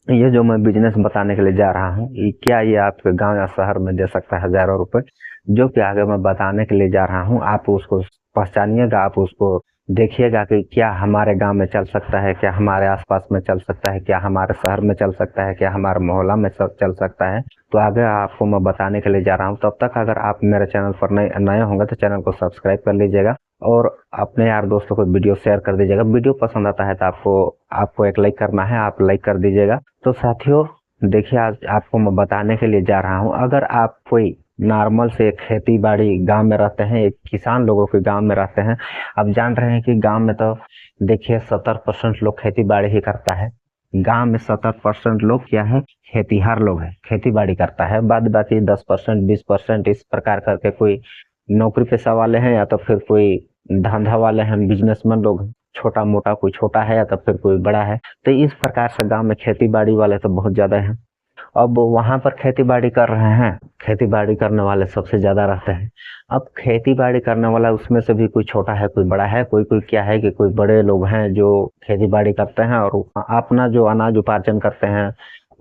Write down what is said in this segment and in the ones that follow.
ये जो मैं बिजनेस बताने के लिए जा रहा हूँ, ये क्या ये आपके गांव या शहर में दे सकता है हजारों रुपए। जो कि आगे मैं बताने के लिए जा रहा हूँ, आप उसको पहचानिएगा, आप उसको देखिएगा कि क्या हमारे गांव में चल सकता है, क्या हमारे आसपास में चल सकता है, क्या हमारे शहर में चल सकता है, क्या हमारे मोहल्ला में चल सकता है। तो आगे आपको मैं बताने के लिए जा रहा हूँ। तब तक अगर आप मेरे चैनल पर नए नए होंगे तो चैनल को सब्सक्राइब कर लीजिएगा और अपने यार दोस्तों को वीडियो शेयर कर दीजिएगा। वीडियो पसंद आता है तो आपको आपको एक लाइक करना है, आप लाइक कर दीजिएगा। तो साथियों, देखिए आज आपको मैं बताने के लिए जा रहा हूँ, अगर आप कोई नॉर्मल से खेती बाड़ी गांव में रहते हैं, एक किसान लोगों के गांव में रहते हैं। आप जान रहे हैं कि गांव में तो देखिए 70% लोग खेती बाड़ी ही करता है। गांव में 70% लोग क्या है, खेतीहार लोग है, खेती बाड़ी करता है। बाद बाकी 10% 20% इस प्रकार करके कोई नौकरी पेशा वाले हैं, या तो फिर कोई धंधा वाले हैं, बिजनेसमैन लोग हैं। छोटा मोटा कोई छोटा है या तो फिर कोई बड़ा है। तो इस प्रकार से गांव में खेती बाड़ी वाले तो बहुत ज्यादा हैं। अब वहां पर खेती बाड़ी कर रहे हैं, खेती बाड़ी करने वाले सबसे ज्यादा रहते हैं। अब खेती बाड़ी करने वाला उसमें से भी कोई छोटा है कोई बड़ा है, कोई कोई क्या है कि कोई बड़े लोग हैं जो खेती बाड़ी करते हैं और अपना जो अनाज उपार्जन करते हैं।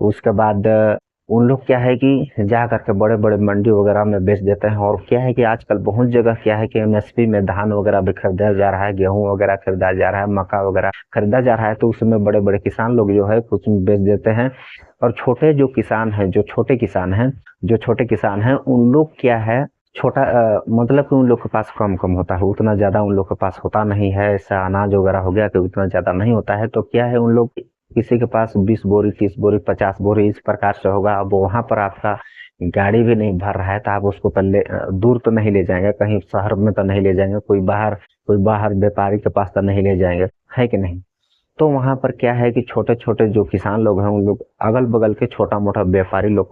उसके बाद उन लोग क्या है कि जा करके बड़े बड़े मंडी वगैरह में बेच देते हैं। और क्या है कि आजकल बहुत जगह क्या है कि एमएसपी में धान वगैरह भी खरीदा जा रहा है, गेहूं वगैरह खरीदा जा रहा है, मक्का वगैरह खरीदा जा रहा है। तो उसमें बड़े बड़े किसान लोग जो है कुछ बेच देते हैं। और छोटे जो किसान हैं, जो छोटे किसान हैं उन लोग क्या है, छोटा मतलब कि उन लोग के पास कम कम होता है, उतना ज्यादा उन लोग के पास होता नहीं है। ऐसा अनाज वगैरह हो गया कि उतना ज्यादा नहीं होता है। तो क्या है, उन लोग किसी के पास 20 बोरी 30 बोरी 50 बोरी इस प्रकार से होगा। अब वहां पर आपका गाड़ी भी नहीं भर रहा है तो आप उसको पहले दूर तो नहीं ले जाएंगे, कहीं शहर में तो नहीं ले जाएंगे, कोई बाहर व्यापारी के पास तो नहीं ले जाएंगे, है कि नहीं। तो वहां पर क्या है कि छोटे छोटे जो किसान लोग हैं उन लोग अगल बगल के छोटा मोटा व्यापारी लोग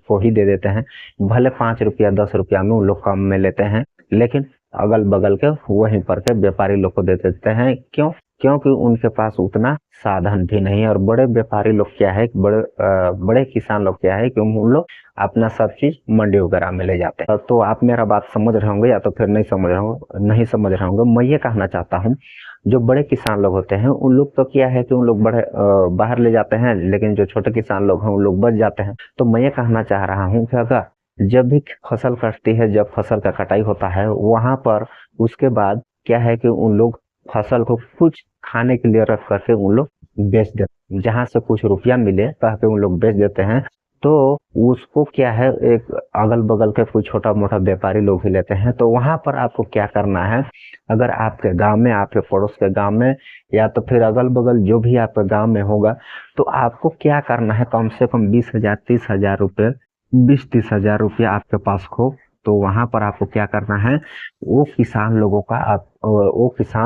को ही दे देते हैं। भले 5 रुपया 10 रुपया में उन लोग कम में लेते हैं, लेकिन अगल बगल के वहीं पर के व्यापारी लोग को दे देते हैं। क्यों? क्योंकि उनके पास उतना साधन भी नहीं है। और बड़े व्यापारी लोग क्या है, बड़े किसान लोग क्या है कि उन लोग अपना सब चीज मंडी वगैरह में ले जाते हैं। तो आप मेरा बात समझ रहे होंगे या तो फिर नहीं समझ रहे होंगे। मैं ये कहना चाहता हूँ, जो बड़े किसान लोग होते हैं उन लोग तो क्या है कि उन लोग बड़े बाहर ले जाते हैं, लेकिन जो छोटे किसान लोग हैं उन लोग बच जाते हैं। तो मैं ये कहना चाह रहा हूँ कि अगर जब भी फसल कटती है, जब फसल का कटाई होता है वहां पर उसके बाद क्या है कि उन लोग फसल को कुछ खाने के लिए रख करके उन लोग बेच देते हैं, जहां से कुछ रुपया मिले कह के उन लोग बेच देते हैं। तो उसको क्या है, एक अगल बगल के कोई छोटा मोटा व्यापारी लोग ही लेते हैं। तो वहां पर आपको क्या करना है, अगर आपके गांव में, आपके पड़ोस के गांव में, या तो फिर अगल बगल जो भी आपके गांव में होगा, तो आपको क्या करना है, कम से कम 20,000 30,000 रुपये, 20 30 हजार रुपया आपके पास हो। तो वहां पर आपको क्या करना है, वो किसान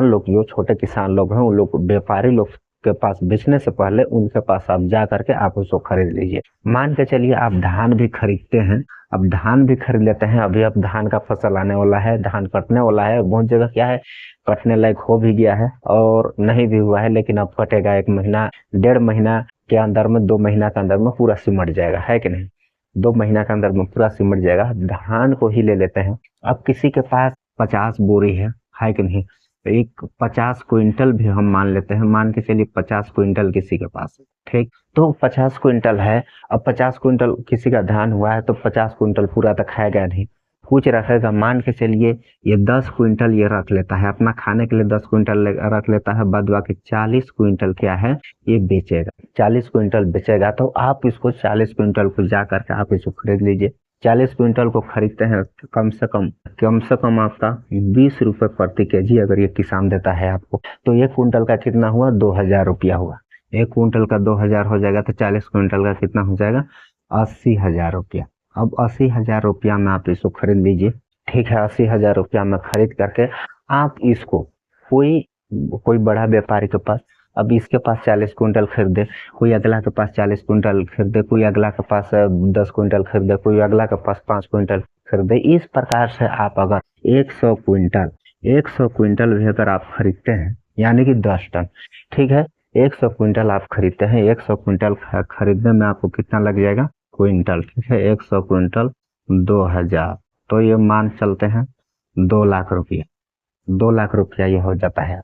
लोग जो छोटे किसान लोग हैं उन लोग व्यापारी लोग के पास बेचने से पहले उनके पास आप जा करके आप उसको खरीद लीजिए। मान के चलिए आप धान भी खरीदते हैं, अब धान भी खरीद लेते हैं। अभी अब धान का फसल आने वाला है, धान कटने वाला है। बहुत जगह क्या है, कटने लायक हो भी गया है और नहीं भी हुआ है, लेकिन अब कटेगा। 1 महीना 1.5 महीना के अंदर में, 2 महीना के अंदर में पूरा सिमट जाएगा, है कि नहीं। 2 महीना के अंदर में पूरा सिमट जाएगा। धान को ही ले लेते हैं। अब किसी के पास 50 बोरी है कि नहीं। तो एक 50 क्विंटल भी हम मान लेते हैं, मान के चलिए 50 क्विंटल किसी के पास है, ठीक। तो 50 क्विंटल है। अब 50 क्विंटल किसी का धान हुआ है तो 50 क्विंटल पूरा तो खाएगा नहीं, कुछ रखेगा। मान के चलिए ये 10 क्विंटल ये रख लेता है अपना खाने के लिए, 10 क्विंटल रख लेता है। बाद बाकी 40 क्विंटल क्या है, ये बेचेगा। 40 क्विंटल बेचेगा तो आप इसको 40 क्विंटल को जा करके आप इसको खरीद लीजिए। 40 क्विंटल को खरीदते हैं तो कम से कम आपका 20 रुपए प्रति केजी अगर ये किसान देता है आपको, तो 1 क्विंटल का कितना हुआ, 2,000 रुपया हुआ। 1 क्विंटल का 2,000 हो जाएगा तो 40 क्विंटल का कितना हो जाएगा, 80,000 रुपया। अब 80,000 रुपया में आप इसको खरीद लीजिए, ठीक है। 80,000 रुपया में खरीद करके आप इसको कोई कोई बड़ा व्यापारी के पास, अब इसके पास 40 क्विंटल खरीदे, कोई अगला के पास 40 क्विंटल खरीदे, कोई अगला के पास 10 क्विंटल खरीदे, कोई अगला के पास 5 क्विंटल खरीदे। इस प्रकार से आप अगर 100 क्विंटल भी अगर आप खरीदते हैं, यानी कि 10 टन, ठीक है। 100 क्विंटल आप खरीदते हैं, 100 क्विंटल खरीदने में आपको कितना लग जाएगा, क्विंटल, ठीक है। 100 क्विंटल 2,000, तो ये मान चलते हैं 2 लाख रुपया। 2 लाख रुपया ये हो जाता है।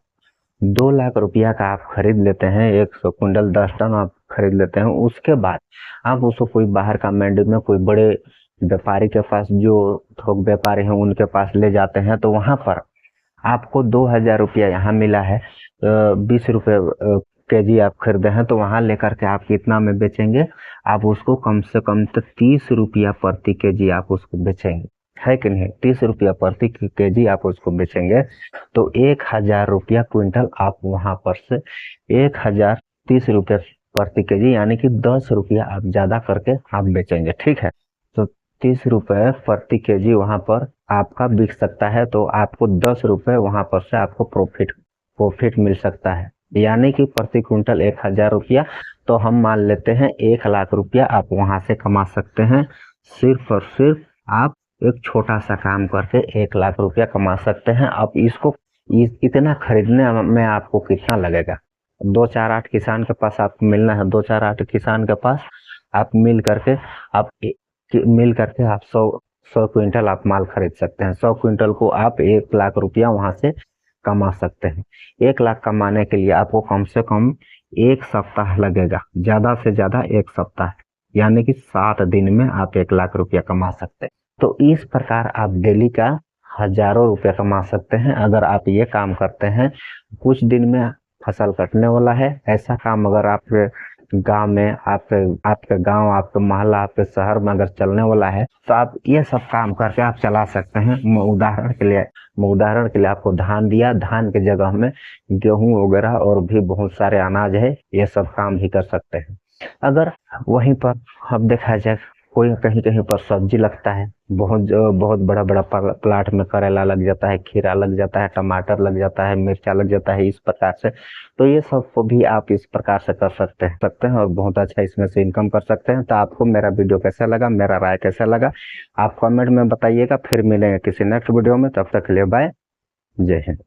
2 लाख रुपया का आप खरीद लेते हैं 100 क्विंटल, 10 टन आप खरीद लेते हैं। उसके बाद आप उसको कोई बाहर का मंडी में कोई बड़े व्यापारी के पास, जो थोक व्यापारी हैं उनके पास ले जाते हैं, तो वहां पर आपको 2,000 रुपया यहाँ मिला है, 20 रुपये केजी आप खरीदे हैं, तो वहां लेकर के आप कितना में बेचेंगे? आप उसको कम से कम तो 30 रुपया प्रति केजी आप उसको बेचेंगे, है कि नहीं? 30 रुपया प्रति केजी आप उसको बेचेंगे, तो 1,000 रुपया क्विंटल आप वहां पर से 1,000 30 रुपया प्रति केजी, यानी कि 10 रुपया आप ज्यादा करके आप बेचेंगे, ठीक है? तो 30 रुपये प्रति केजी वहां पर आपका बिक सकता है, तो आपको 10 रुपये वहां पर से आपको प्रॉफिट मिल सकता है, यानी कि प्रति क्विंटल 1,000 रुपया। तो हम मान लेते हैं 1,00,000 रुपया आप वहां से कमा सकते हैं, सिर्फ और सिर्फ आप एक छोटा सा काम करके 1,00,000 रुपया कमा सकते हैं। अब इसको इतना खरीदने में आपको कितना लगेगा? 2-4-8 किसान के पास आपको मिलना है, 2-4-8 किसान के पास आप मिल करके आप 100 क्विंटल आप माल खरीद सकते हैं। 100 क्विंटल को आप 1,00,000 रुपया वहां से कमा सकते हैं। 1,00,000 कमाने के लिए आपको कम से कम 1 सप्ताह लगेगा, ज्यादा से ज्यादा 1 सप्ताह, यानी कि 7 दिन में आप 1,00,000 रुपया कमा सकते हैं। तो इस प्रकार आप डेली का हजारों रुपया कमा सकते हैं अगर आप ये काम करते हैं। कुछ दिन में फसल कटने वाला है, ऐसा काम अगर आपके गांव में, आपके गांव, आपके मोहल्ला, आपके शहर में अगर चलने वाला है, तो आप ये सब काम करके आप चला सकते हैं। उदाहरण के लिए आपको धान दिया, धान के जगह में गेहूं वगैरह और भी बहुत सारे अनाज है, ये सब काम भी कर सकते हैं। अगर वहीं पर अब देखा जाए कोई कहीं पर सब्जी लगता है, बहुत बड़ा बड़ा प्लाट में करेला लग जाता है, खीरा लग जाता है, टमाटर लग जाता है, मिर्चा लग जाता है, इस प्रकार से, तो ये सब को भी आप इस प्रकार से कर सकते हैं और बहुत अच्छा इसमें से इनकम कर सकते हैं। तो आपको मेरा वीडियो कैसा लगा, मेरा राय कैसा लगा, आप कमेंट में बताइएगा। फिर मिलेंगे किसी नेक्स्ट वीडियो में, तब तक के लिए बाय, जय हिंद।